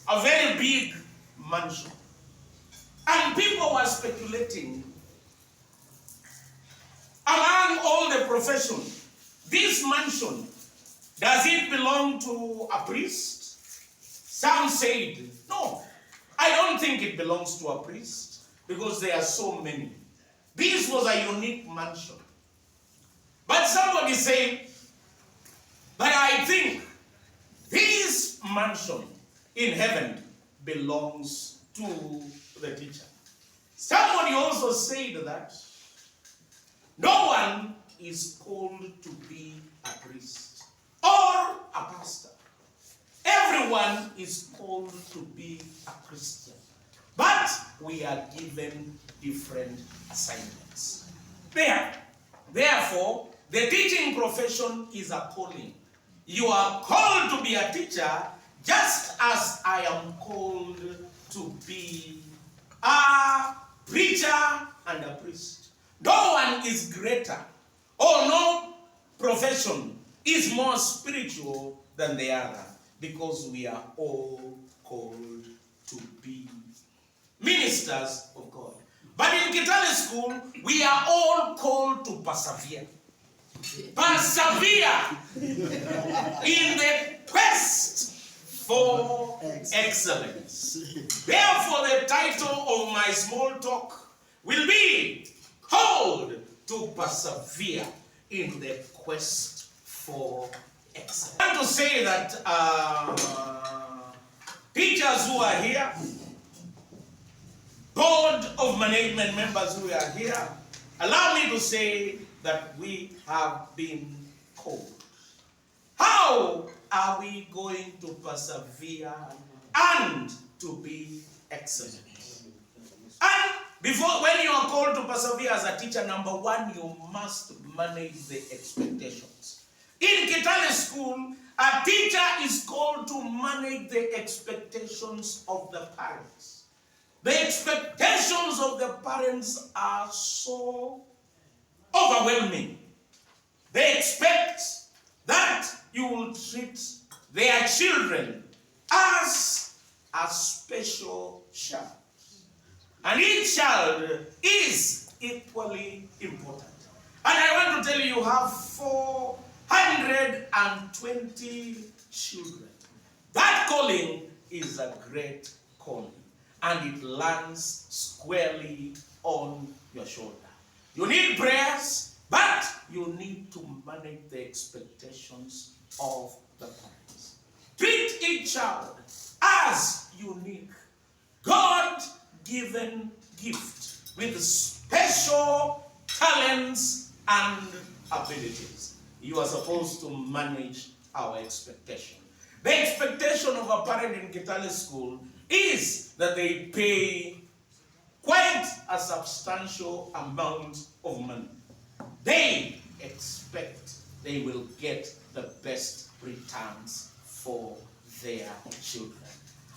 a very big mansion. And people were speculating among all the profession, this mansion, does it belong to a priest? Some said, no, I don't think it belongs to a priest because there are so many. This was a unique mansion. But somebody said, but I think this mansion in heaven belongs to the teacher. Somebody also said that no one is called to be a priest or a pastor. Everyone is called to be a Christian. But we are given different assignments. Therefore, the teaching profession is a calling. You are called to be a teacher just as I am called to be a preacher and a priest. No one is greater, or no profession is more spiritual than the other, because we are all called to be ministers of God. But in Kitale School, we are all called to persevere. Persevere in the quest for excellence. Therefore, the title of my small talk will be called to persevere in the quest for excellence. I want to say that teachers who are here, board of management members who are here, allow me to say that we have been called. How are we going to persevere and to be excellent? And when you are called to persevere as a teacher, number one, you must manage the expectations. In Kitale School, a teacher is called to manage the expectations of the parents. The expectations of the parents are so overwhelming. They expect that you will treat their children as a special child. And each child is equally important. And I want to tell you, you have 420 children. That calling is a great calling. And it lands squarely on your shoulder. You need prayers, but you need to manage the expectations of the parents. Treat each child as unique, God-given gift with special talents and abilities. You are supposed to manage our expectation. The expectation of a parent in Kitale School is that they pay quite a substantial amount of money. They expect they will get the best returns for their children.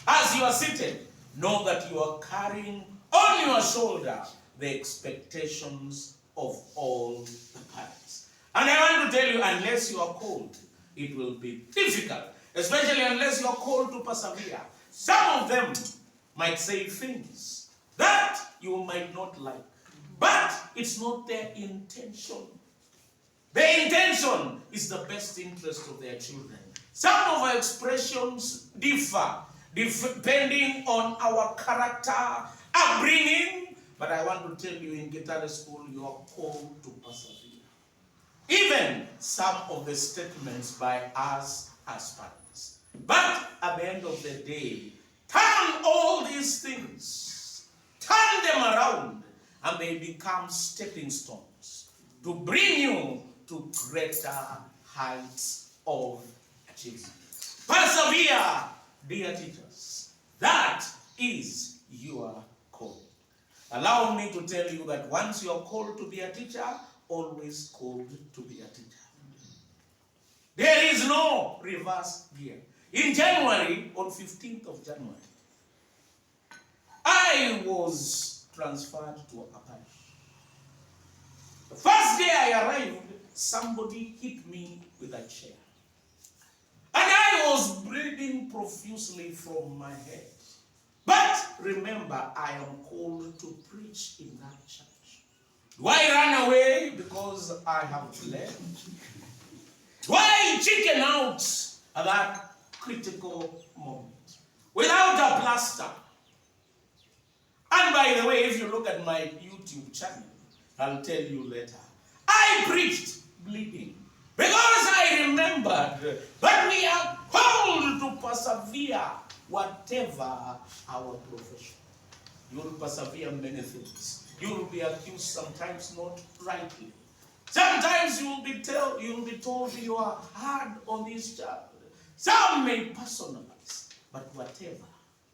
As you are seated, know that you are carrying on your shoulder the expectations of all the parents. And I want to tell you, unless you are called, it will be difficult, especially unless you are called to persevere. Some of them might say things that you might not like, but it's not their intention. Their intention is the best interest of their children. Some of our expressions differ depending on our character, upbringing, but I want to tell you, in Kitale School, you are called to persevere. Even some of the statements by us as parents. But at the end of the day, turn all these things, turn them around, and they become stepping stones to bring you to greater heights of achievement. Persevere, dear teachers. That is your call. Allow me to tell you that once you are called to be a teacher, always called to be a teacher. There is no reverse gear. In January, on 15th of January, I was transferred to a parish. The first day I arrived, somebody hit me with a chair. And I I was bleeding profusely from my head. But remember, I am called to preach in that church. Do I run away because I have bled? Do I chicken out at that critical moment without a plaster? And by the way, if you look at my YouTube channel, I'll tell you later, I preached bleeding because I remembered that we are called to persevere whatever our profession. You will persevere many things. You will be accused sometimes not rightly. Sometimes you will be told you are hard on this child. Some may personalize, but whatever,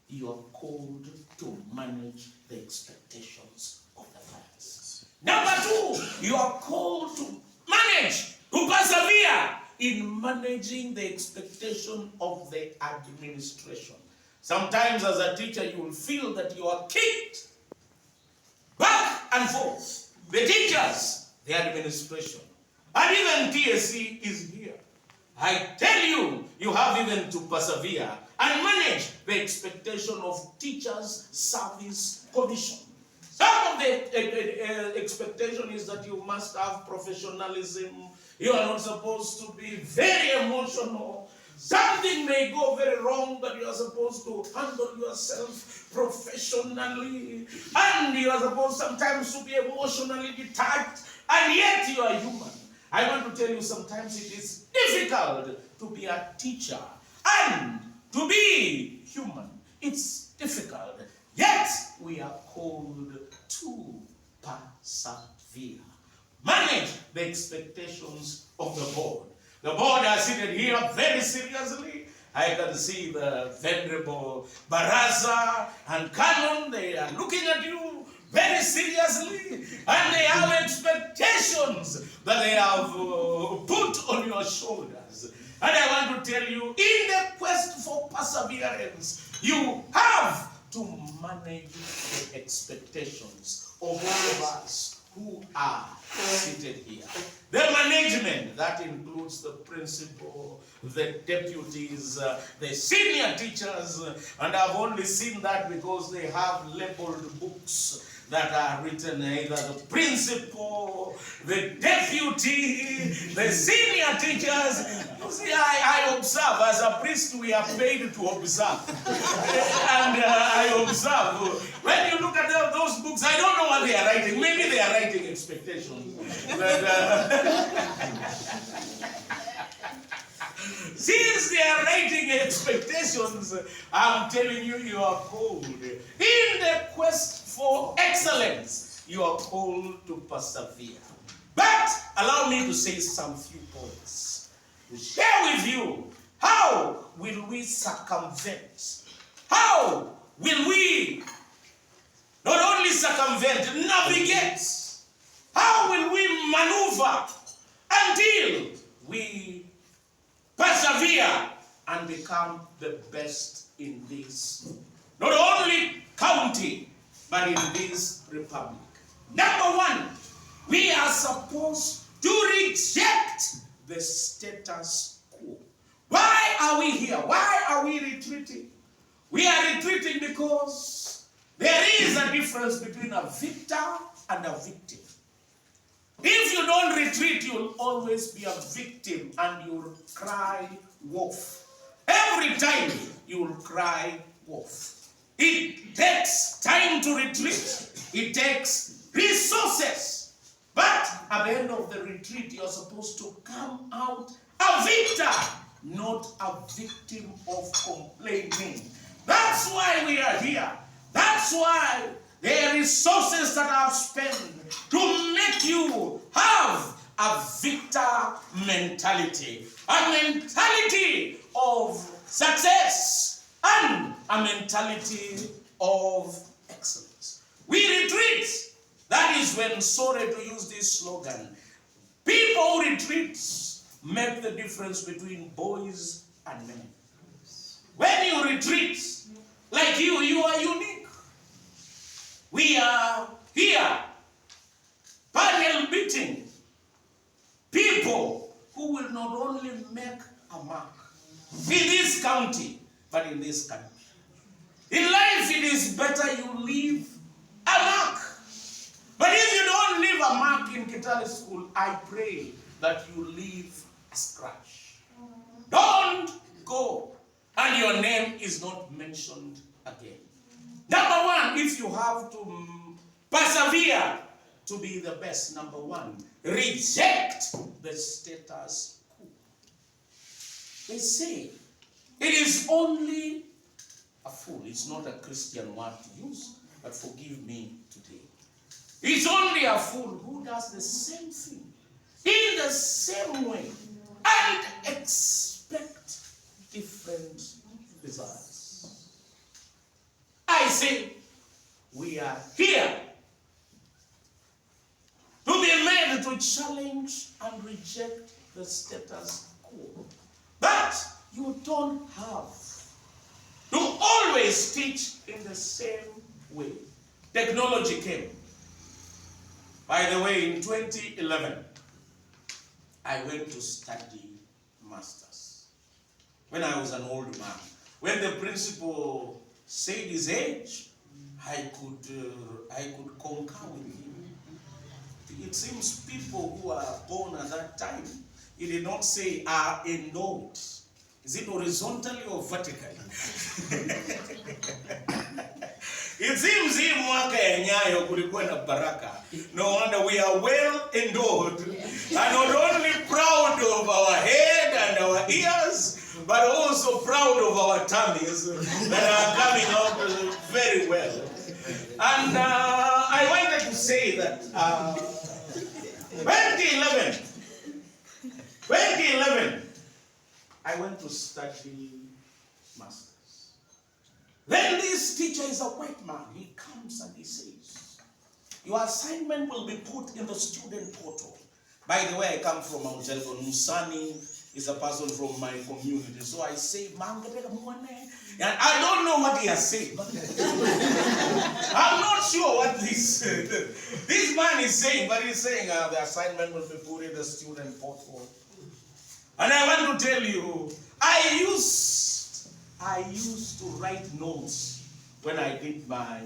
you are called to manage the expectations of the parents. Number two, you are called to manage, to persevere in managing the expectation of the administration. Sometimes as a teacher, you will feel that you are kicked back and forth. The teachers, the administration, and even TSC is here. I tell you, you have even to persevere and manage the expectation of teachers' service commission. Some of the expectation is that you must have professionalism. You are not supposed to be very emotional. Something may go very wrong, but you are supposed to handle yourself professionally. And you are supposed sometimes to be emotionally detached. And yet you are human. I want to tell you, sometimes it is difficult to be a teacher and to be human. It's difficult. Yet we are called to persevere. Manage the expectations of the board. The board are seated here very seriously. I can see the Venerable Baraza and Canon. They are looking at you very seriously, and they have expectations that they have put on your shoulders. And I want to tell you, in the quest for perseverance, you have to manage the expectations of all of us who are seated here. The management, that includes the principal, the deputies, the senior teachers, and I've only seen that because they have labeled books that are written either the principal, the deputy, the senior teachers. You see, I observe. As a priest, we are paid to observe. And I observe. When you look at those books, I don't know what they are writing. Maybe they are writing expectations. But, since they are writing expectations, I'm telling you, you are called. In the quest for excellence, you are called to persevere. But allow me to say some few points to share with you. How will we circumvent? How will we not only circumvent, navigate? How will we maneuver until we persevere and become the best in this, not only county, but in this republic? Number one, we are supposed to reject the status quo. Why are we here? Why are we retreating? We are retreating because there is a difference between a victor and a victim. If you don't retreat, you'll always be a victim and you'll cry wolf. Every time you'll cry wolf. It takes time to retreat. It takes resources. But at the end of the retreat, you're supposed to come out a victor, not a victim of complaining. That's why we are here. That's why there are resources that I've spent to make you have a victor mentality. A mentality of success and a mentality of excellence. We retreat. That is when, sorry to use this slogan, people who retreat make the difference between boys and men. When you retreat, like you are unique. We are here, panel beating people who will not only make a mark in county, but in this country. In life, it is better you leave a mark. But if you don't leave a mark in Kitale School, I pray that you leave a scratch. Don't go, and your name is not mentioned again. Number one, if you have to persevere to be the best, number one, reject the status quo. They say it is only a fool. It's not a Christian word to use, but forgive me today. It's only a fool who does the same thing in the same way and expect different results. I say we are here to be made to challenge and reject the status quo. But you don't have to always teach in the same way. Technology came. By the way, in 2011, I went to study masters. When I was an old man, when the principal said his age, I could concur with him. It seems people who are born at that time, he did not say are endowed. Is it horizontally or vertically? It seems hii mwaka ya Nyayo kulikuwa na baraka. No wonder we are well endowed. And not only proud of our head and our ears, but also proud of our tummies that are coming out very well. And I wanted to say that 2011, I went to study masters. Then this teacher is a white man. He comes and he says, your assignment will be put in the student portal. By the way, I come from Mount Elgon. Musani is a person from my community. So I say, and I don't know what he has said. I'm not sure what this man is saying, but he's saying the assignment will be put in the student portal. And I want to tell you, I used to write notes when I did my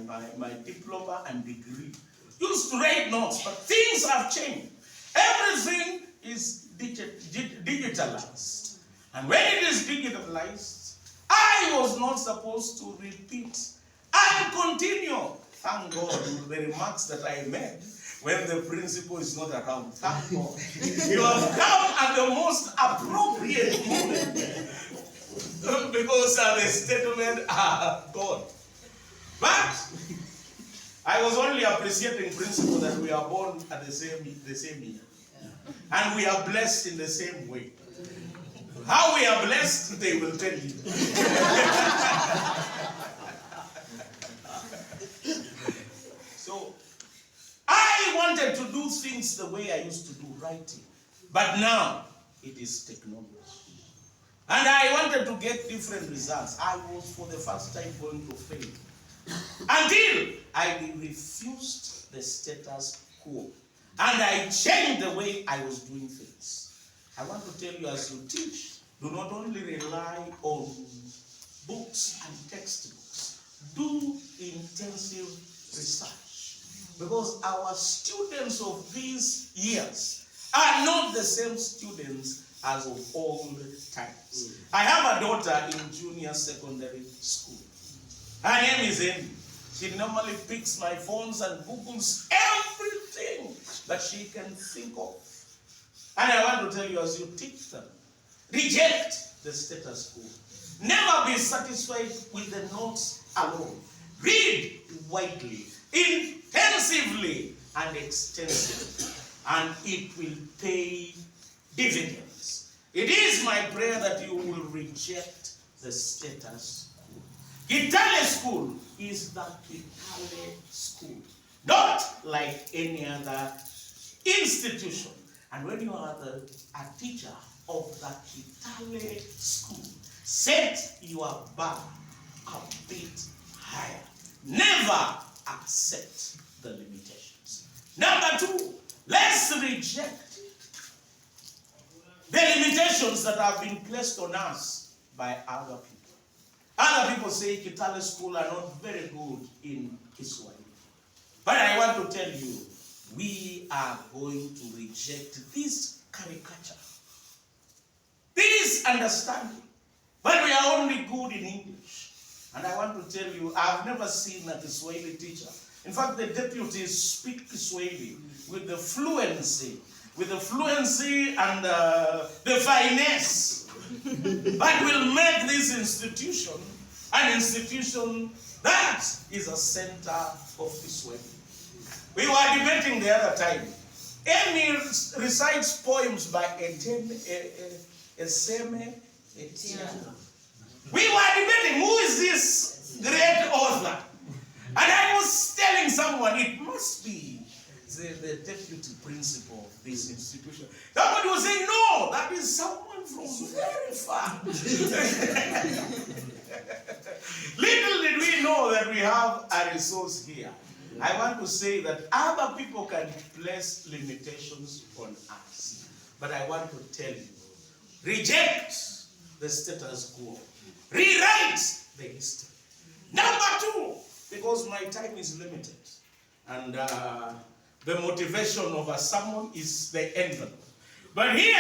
diploma and degree. Used to write notes, but things have changed. Everything is digitalized. And when it is digitalized, I was not supposed to repeat and continue. Thank God the remarks that I made when the principal is not around. Thank God. You have come at the most appropriate moment. Because the statement are God. But I was only appreciating principle that we are born at the same year. And we are blessed in the same way. How we are blessed, they will tell you. So, I wanted to do things the way I used to do writing. But now, it is technology. And I wanted to get different results. I was for the first time going to fail. Until I refused the status quo. And I changed the way I was doing things. I want to tell you, as you teach, do not only rely on books and textbooks. Do intensive research. Because our students of these years are not the same students as of old times. I have a daughter in junior secondary school. Her name is Amy. She normally picks my phones and Googles everything that she can think of. And I want to tell you, as you teach them, reject the status quo. Never be satisfied with the notes alone. Read widely, intensively, and extensively. And it will pay dividends. It is my prayer that you will reject the status quo. Kitale School is the Kitale School, not like any other institution. And when you are a teacher of the Kitale School, set your bar a bit higher. Never accept the limitations. Number two, let's reject the limitations that have been placed on us by by other people. Other people say Kitale School are not very good in Kiswahili. But I want to tell you, we are going to reject this caricature, this understanding, but we are only good in English. And I want to tell you, I've never seen a Kiswahili teacher. In fact, the deputies speak Kiswahili with the fluency and the finesse that will make this institution an institution that is a center of Kiswahili. We were debating the other time. Amy recites poems by Eseme Etiana. We were debating, who is this great author? And I was telling someone, it must be the deputy principal of this institution. Somebody was saying, no, that is someone from very far. Little did we know that we have a resource here. I want to say that other people can place limitations on us. But I want to tell you, reject the status quo. Rewrite the history. Number two, because my time is limited, and the motivation of a sermon is the envelope. But here,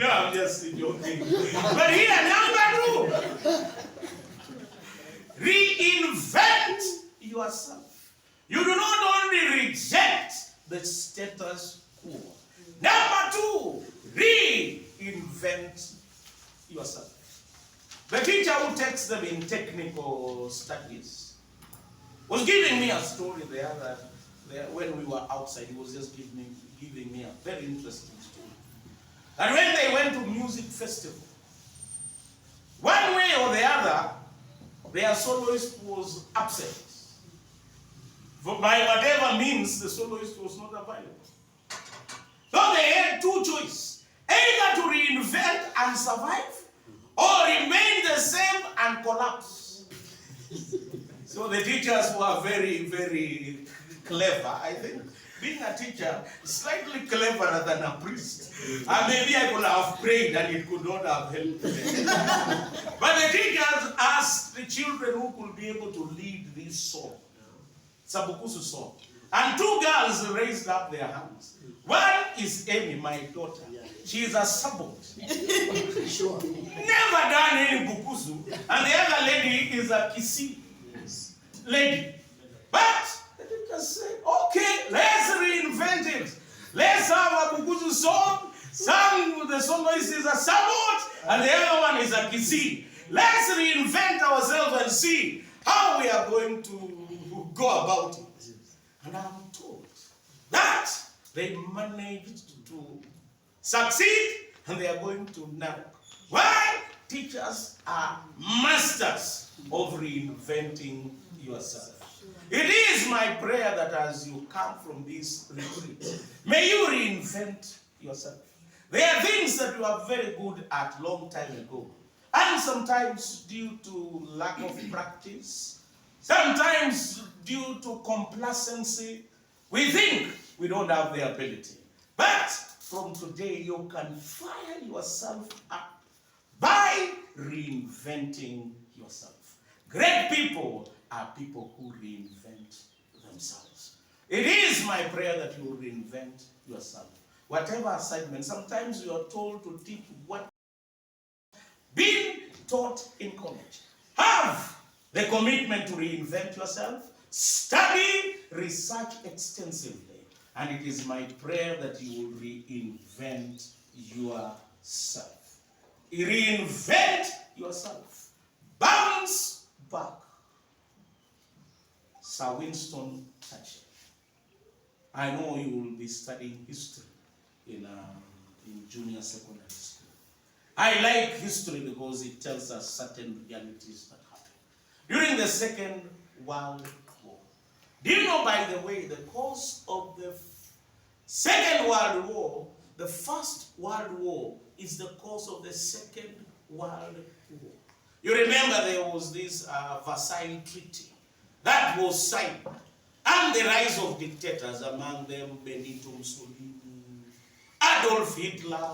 no, I'm just joking. But here, number two, reinvent yourself. You do not only reject the status quo. Number two, reinvent yourself. The teacher who takes them in technical studies was giving me a story when we were outside. He was just giving me a very interesting story. And when they went to music festival, one way or the other, their soloist was absent. By whatever means, the soloist was not available. So they had two choices: either to reinvent and survive, or remain the same and collapse. So the teachers were very, very clever, I think. Being a teacher is slightly cleverer than a priest. And maybe I could have prayed and it could not have helped them. But the teachers asked the children who could be able to lead this song, Sabukusu song. And two girls raised up their hands. One is Amy, my daughter. She is a sabot. Sure. Never done any bukusu. And the other lady is a kisi lady. But the teacher said, okay, let's reinvent it. Let's have a bukusu song. The soloist is a sabot, and the other one is a kisi. Let's reinvent ourselves and see how we are going to go about it. And I'm told that they managed to succeed, and they are going to narrow. Why? Teachers are masters of reinventing yourself. It is my prayer that as you come from this retreat, may you reinvent yourself. There are things that you are very good at long time ago, and sometimes due to lack of practice, sometimes due to complacency, we think we don't have the ability. But from today, you can fire yourself up by reinventing yourself. Great people are people who reinvent themselves. It is my prayer that you will reinvent yourself. Whatever assignment, sometimes you are told to teach what being taught in college. Have the commitment to reinvent yourself. Study, research extensively. And it is my prayer that you will reinvent yourself. Reinvent yourself. Bounce back. Sir Winston Churchill. I know you will be studying history in junior secondary school. I like history because it tells us certain realities that happened during the Second World War. Do you know, by the way, the cause of the Second World War, the First World War is the cause of the Second World War. You remember there was this Versailles Treaty that was signed, and the rise of dictators, among them Benito Mussolini, Adolf Hitler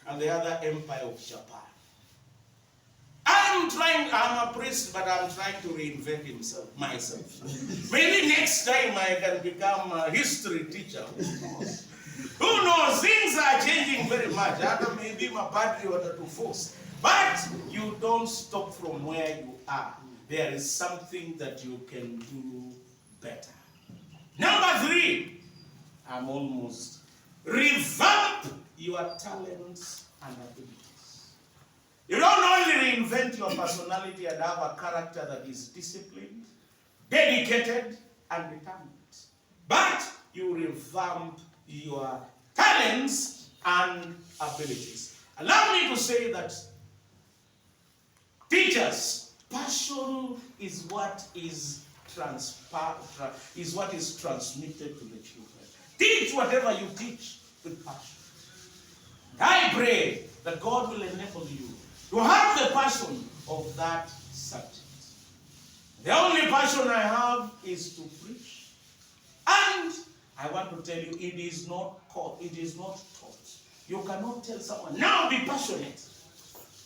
and the other empire of Japan. I'm a priest, but I'm trying to reinvent myself. Maybe next time I can become a history teacher. Who knows? Things are changing very much. Maybe my padre wanted to force. But you don't stop from where you are. There is something that you can do better. Number 3, I'm almost. Revamp your talents and abilities. You don't only reinvent your personality and have a character that is disciplined, dedicated, and determined, but you revamp your talents and abilities. Allow me to say that teachers, passion is what is transmitted to the children. Teach whatever you teach with passion. I pray that God will enable you to have the passion of that subject. The only passion I have is to preach. And I want to tell you, it is not taught. You cannot tell someone, now be passionate.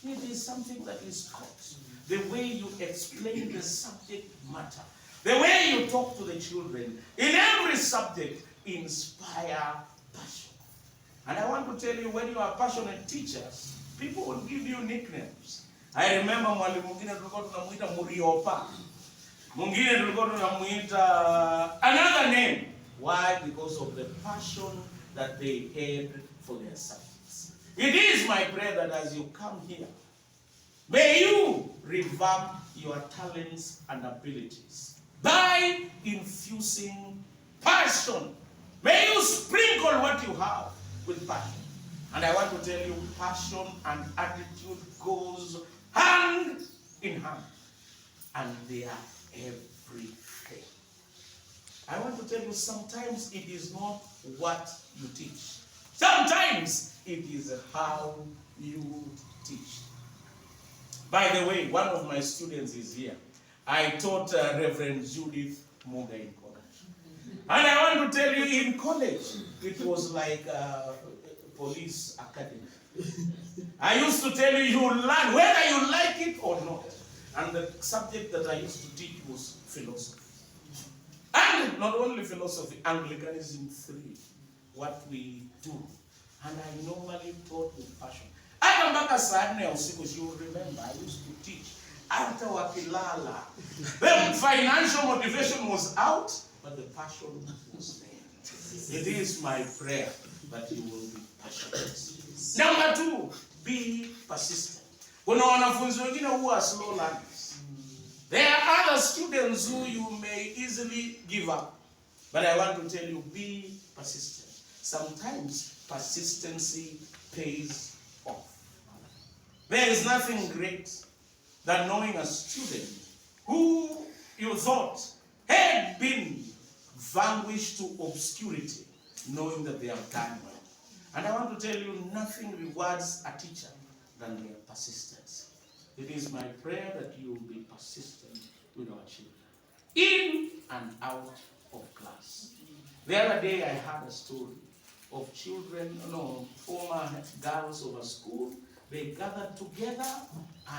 It is something that is taught. The way you explain the subject matter. The way you talk to the children. In every subject, inspire passion. And I want to tell you, when you are passionate teachers, people will give you nicknames. I remember mwalimu mwingine tulikuwa tunamuita Muriopa. Mwingine tulikuwa tunamuita another name. Why? Because of the passion that they had for their subjects. It is my prayer that as you come here, may you revamp your talents and abilities by infusing passion. May you sprinkle what you have with passion. And I want to tell you, passion and attitude goes hand in hand. And they are everything. I want to tell you, sometimes it is not what you teach. Sometimes it is how you teach. By the way, one of my students is here. I taught Reverend Judith Muga in college. And I want to tell you, in college, it was like police academy. I used to tell you, you learn whether you like it or not. And the subject that I used to teach was philosophy. And not only philosophy, Anglicanism 3, what we do. And I normally taught with passion. Hata mpaka saa 4 ya usiku, you remember, I used to teach. Hata wakilala. The financial motivation was out, but the passion was there. It is my prayer that you will be passionate. Number 2, be persistent. Kuna wanafunzi wengine huwa slow learners. There are other students who you may easily give up. But I want to tell you, be persistent. Sometimes persistency pays off. There is nothing great than knowing a student who you thought had been vanquished to obscurity, knowing that they have done well. And I want to tell you, nothing rewards a teacher than their persistence. It is my prayer that you will be persistent with our children, in and out of class. The other day I heard a story of children, former girls of a school. They gathered together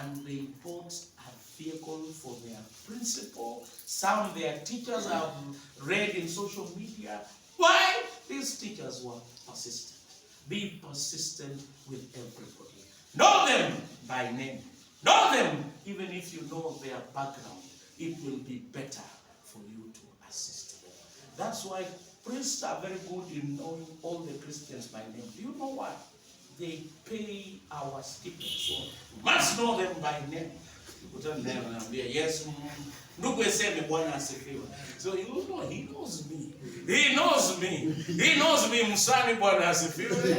and they bought a vehicle for their principal. Some their teachers have read in social media. Why? These teachers were persistent. Be persistent with everybody. Know them by name. Know them even if you know their background. It will be better for you to assist them. That's why priests are very good in knowing all the Christians by name. Do you know why? They pay our stipend. So you must know them by name. Yes, so you know, he knows me. He knows me. He knows me. Musani Bwana asifiwe.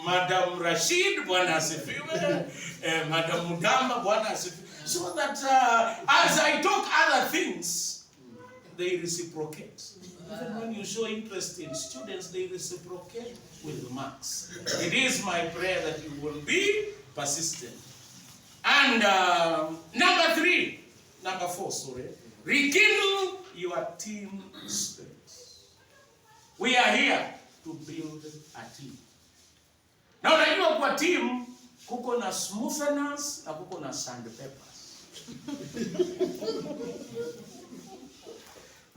Madam Rashid Bwana asifiwe. Madam Mudamba Bwana asifiwe. So that as I talk other things, they reciprocate. Even when you show interest in students, they reciprocate with the marks. It is my prayer that you will be persistent. And number 4, rekindle your team spirit. We are here to build a team. Na unajua kwa team kuko na smootheners na kuko na sandpapers.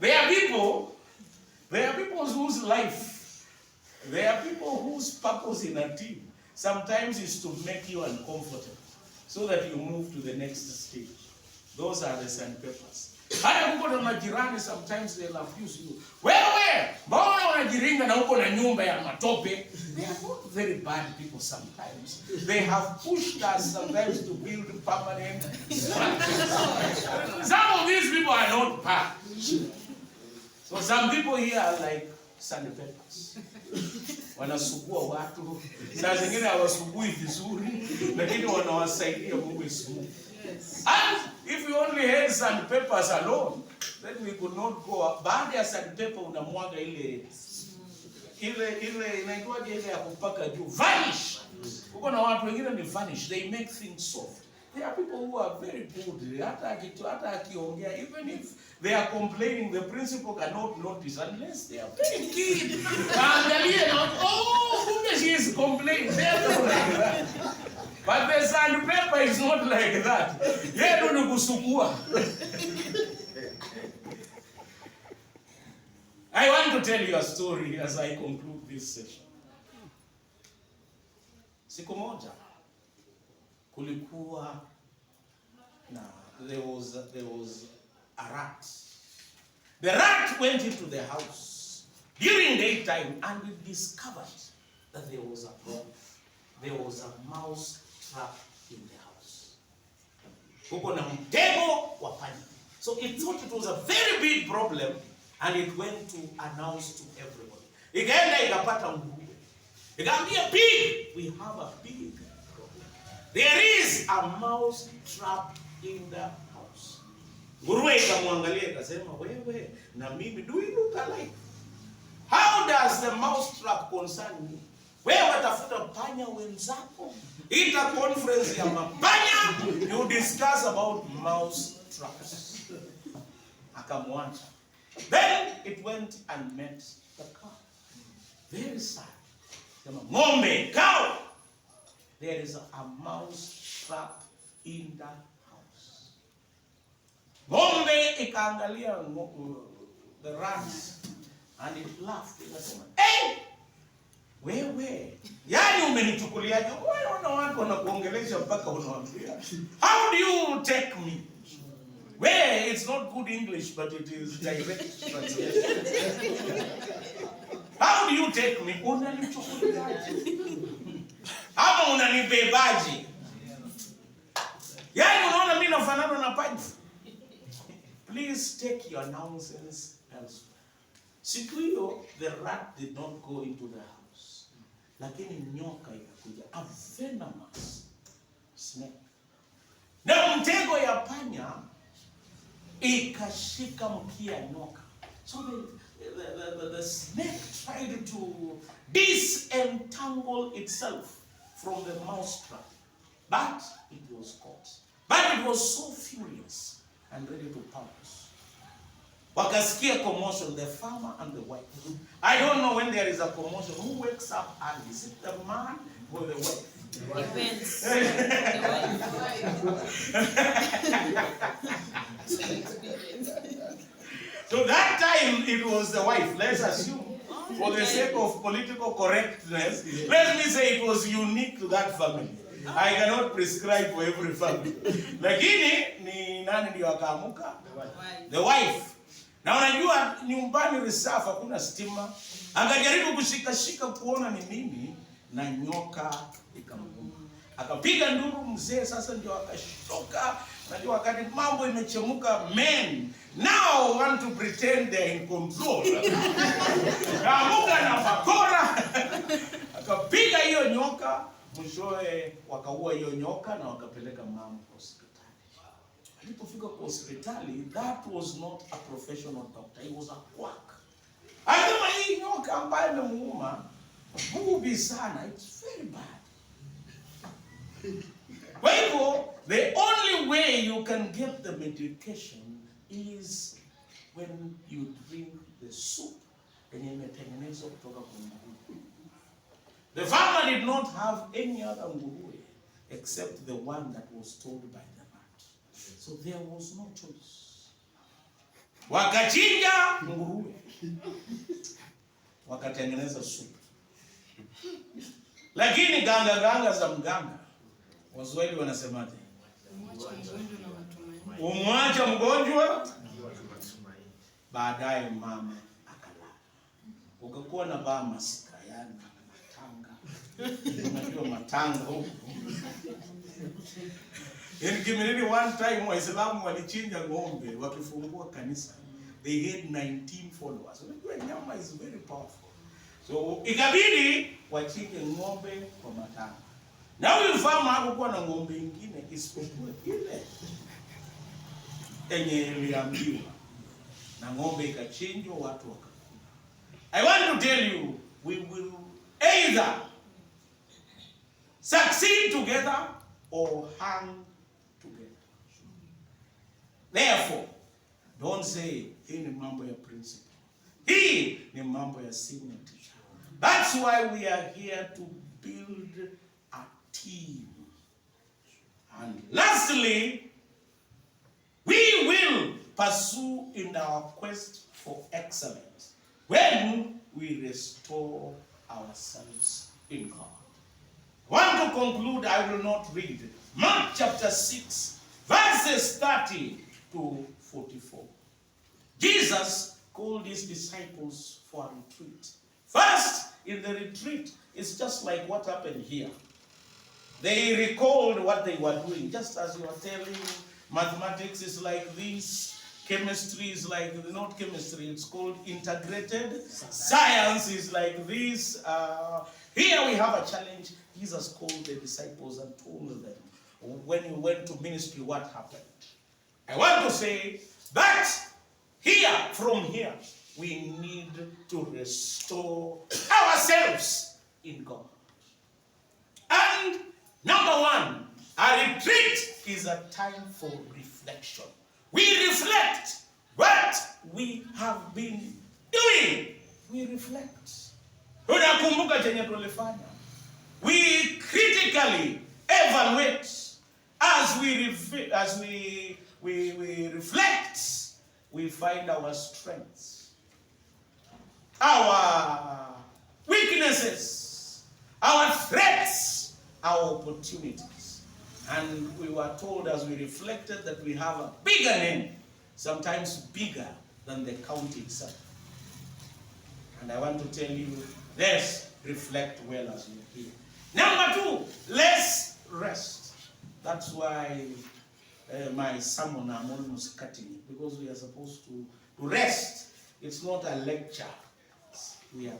There are people whose life, there are people whose purpose in a team sometimes is to make you uncomfortable so that you move to the next stage. Those are the sandpapers. Hata kuko na majirani, sometimes they'll abuse you. Wewe, mbona unajiringa na uko na nyumba ya matope? They are not very bad people sometimes. They have pushed us sometimes to build permanent structures. Some of these people are not bad. So some people here are like sandpapers. Wanasugua watu. Saa zingine hawasugui vizuri, lakini wanawasaidia muwe smooth. And if we only had sandpapers alone, then we could not go. Baada ya sandpaper unamwaga ile inaitwaje ile ya kupaka juu, vanish. Uko na watu wengine ni vanish, they make things soft. There are people who are very good. Hata akiongea, even if they are complaining, the principal cannot notice unless they are very keen. Angalia na, oh, kumbe she is complaining. They are not like that. But the sandpaper is not like that. Yeye ndo ni kusukua. I want to tell you a story as I conclude this session. Siku moja kulikuwa na there was a rat. The rat went into the house during daytime and we discovered that there was a problem. There was a mouse trap in the house. Kuko na mtego wa panya. So it thought it was a very big problem and it went to announce to everybody. Ikaenda ikapata nguruwe. Ikaambia pig, we have a big problem. There is a mouse trap in the house. Nguruwe ikamwangalia ikasema, wewe na mimi, do we look alike? How does the mouse trap concern me? Wewe watafuta panya wenzako, ita conference ya mapanya, you discuss about mouse traps. Akamwacha. Then it went and met the cow. Very sad. Ng'ombe, cow, there is a mouse trap in the house. Ng'ombe ikaangalia the rats and it laughed. Ikasema, hey! Wewe, yani umenichukuliaje? Unaona watu wanakuongelesha mpaka unawaambia, how do you take me? Where it's not good English, but it is direct translation. How do you take me? Unanichukuliaje? Ama unanibebaje? Yani unaona mimi nafanana na panya? Please take your nonsense elsewhere. Siku hiyo, the rat did not go into the house. Lakini nyoka ikakuja, a venomous snake. Na mtego ya panya ikashika mkia nyoka. So the snake tried to disentangle itself from the mouse trap, but it was caught. But it was so furious and ready to pounce. Wakasikia commotion, the farmer and the wife. I don't know when there is a commotion, who wakes up early? Is it the man or the wife? Depends. So that time it was the wife, let's assume. For the sake of political correctness, let me say it was unique to that family. I cannot prescribe for every family. Lakini ni nani ndio akaamuka? The wife. Na unajua nyumbani reserve hakuna stima. Akajaribu kushika kuona ni nini na nyoka ikamguma. Akapiga nduru mzee, sasa ndio akashtoka. Najua wakati mambo imechemuka, men now want to pretend they're in control. Kaamuka na bakora. Akapiga hiyo nyoka, mwishowe wakaua hiyo nyoka na wakapeleka mama hospitali. Alipofika kwa hospitali, that was not a professional doctor, he was a quack. Alisema hii nyoka ambaye imemuuma, bubi sana, it's very bad. Kwa hivyo, the only way you can get the medication is when you drink the soup yenye imetengenezwa kutoka kwa nguruwe. The farmer did not have any other nguruwe except the one that was told by the rat. So there was no choice. Wakachinja nguruwe, wakatengeneza supu. Lakini ganga za mganga, Waswahili wanasemaje? Umwacha mgonjwa, baadaye mama akalala. Ukakuwa na baa masika, yani matanga. Unajua matanga huko. In community one time, Waislamu walichinja ng'ombe wakifungua kanisa. They had 19 followers. Unajua nyama is very powerful. So ikabidi wachinje ng'ombe kwa matanga. Na huyu mfalme hakukuwa na ng'ombe nyingine isipokuwa ile yenye iliambiwa. Na ng'ombe ikachinjwa, watu wakakula. I want to tell you, we will either succeed together or hang together. Therefore, don't say hii ni mambo ya principle. Hii ni mambo ya senior teacher. That's why we are here to build a team. And lastly, we will pursue in our quest for excellence when we restore ourselves in God. I want to conclude, I will not read. Mark chapter 6, verses 30 to 44. Jesus called his disciples for a retreat. First, in the retreat, it's just like what happened here. They recalled what they were doing, just as you are telling. Mathematics is like this, chemistry is like, not chemistry, it's called integrated. Science is like this. Here we have a challenge. Jesus called the disciples and told them, when you went to ministry, what happened? I want to say that from here, we need to restore ourselves in God. And number one, a retreat is a time for reflection. We reflect what we have been doing. We reflect. Unakumbuka chenye tulifanya. We critically evaluate as we reflect. We find our strengths, our weaknesses, our threats, our opportunities. And we were told as we reflected that we have a bigger name, sometimes bigger than the county itself. And I want to tell you, let's reflect well as we're here. Number two, let's rest. That's why my sermon, I'm almost cutting it, because we are supposed to rest. It's not a lecture. We are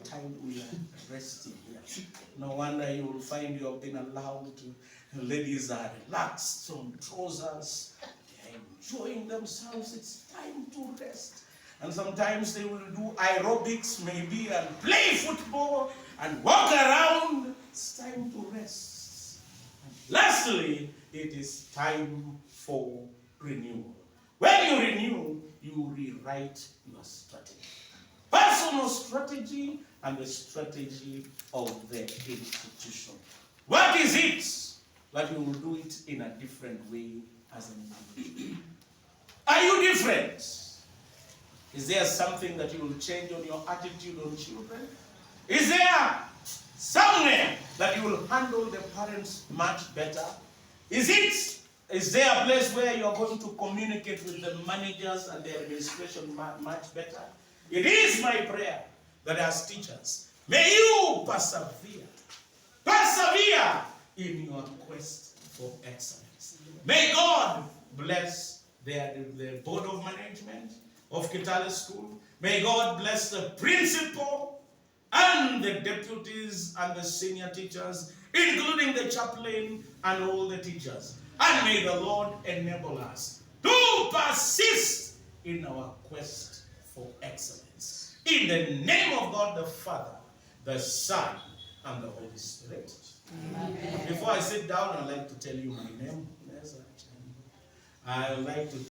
resting here. No wonder you will find you have been allowed to, ladies are relaxed on trousers, they are enjoying themselves. It's time to rest. And sometimes they will do aerobics maybe and play football and walk around. It's time to rest. And lastly, it is time for renewal. When you renew, you rewrite your strategy. Personal strategy and the strategy of the institution. What is it that you will do it in a different way as an individual? Are you different? Is there something that you will change on your attitude on children? Is there somewhere that you will handle the parents much better? Is there a place where you are going to communicate with the managers and the administration much better? It is my prayer that as teachers, may you persevere in your quest for excellence. May God bless the board of management of Kitale School. May God bless the principal and the deputies and the senior teachers, including the chaplain and all the teachers. And may the Lord enable us to persist in our quest for excellence. In the name of God the Father, the Son, and the Holy Spirit. Amen. Before I sit down, I'd like to tell you my name. I would like to